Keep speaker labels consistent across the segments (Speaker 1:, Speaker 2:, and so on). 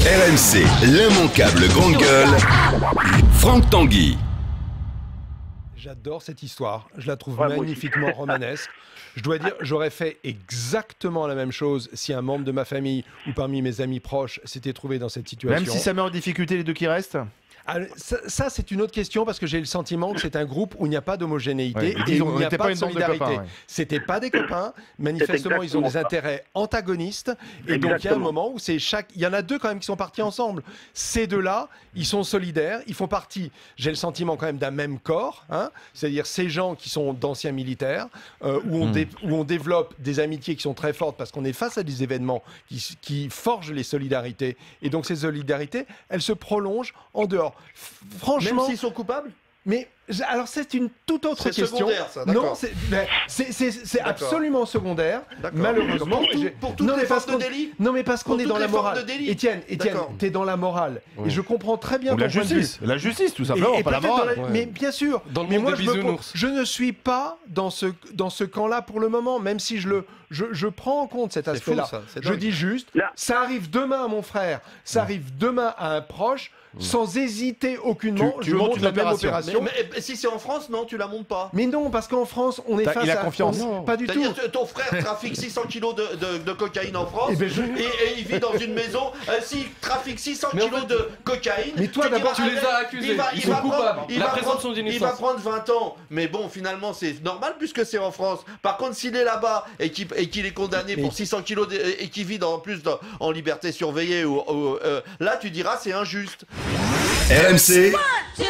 Speaker 1: RMC, l'immanquable grande gueule, Franck Tanguy.
Speaker 2: J'adore cette histoire, je la trouve magnifiquement romanesque. Je dois dire, j'aurais fait exactement la même chose si un membre de ma famille ou parmi mes amis proches s'était trouvé dans cette situation.
Speaker 3: Même si ça met en difficulté les deux qui restent.
Speaker 2: Alors, ça c'est une autre question parce que j'ai le sentiment que c'est un groupe où il n'y a pas d'homogénéité et où il n'y a pas de solidarité. C'était pas des copains, manifestement ils ont des intérêts antagonistes et donc il y a un moment où il y en a deux quand même qui sont partis ensemble. Ces deux-là, ils sont solidaires, ils font partie, j'ai le sentiment quand même d'un même corps, hein, c'est-à-dire ces gens qui sont d'anciens militaires, où on développe des amitiés qui sont très fortes parce qu'on est face à des événements qui forgent les solidarités et donc ces solidarités, elles se prolongent en dehors. Franchement,
Speaker 4: même s'ils sont coupables.
Speaker 2: Mais alors c'est une toute autre question.
Speaker 4: C'est secondaire, ça.
Speaker 2: Non, c'est absolument secondaire. Malheureusement,
Speaker 4: pour toutes les formes de délit.
Speaker 2: Non, mais parce qu'on est dans la morale. Étienne, t'es dans la morale. Et je comprends très bien.
Speaker 3: La justice, tout simplement, pas la morale.
Speaker 2: Mais bien sûr. Mais moi, je ne suis pas dans ce camp-là pour le moment, même si je prends en compte cet aspect-là. Je dis juste, ça arrive demain à mon frère, ça arrive demain à un proche. Sans hésiter aucunement, je monte la même opération.
Speaker 4: Mais si c'est en France, non, tu la montes pas.
Speaker 2: Mais non, parce qu'en France, on est face à...
Speaker 3: confiance.
Speaker 2: Pas du tout.
Speaker 4: Ton frère trafique 600 kilos de cocaïne en France et il vit dans une maison. S'il trafique 600 kilos de cocaïne...
Speaker 2: Mais toi, d'abord,
Speaker 5: tu les as accusés. Ils sont coupables. La présomption d'innocence.
Speaker 4: Il va prendre 20 ans. Mais bon, finalement, c'est normal puisque c'est en France. Par contre, s'il est là-bas et qu'il est condamné pour 600 kilos et qu'il vit en plus en liberté surveillée, là, tu diras c'est injuste.
Speaker 1: RMC,
Speaker 6: 1, 2,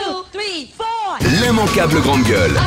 Speaker 6: 3, 4.
Speaker 1: l'immanquable grande gueule.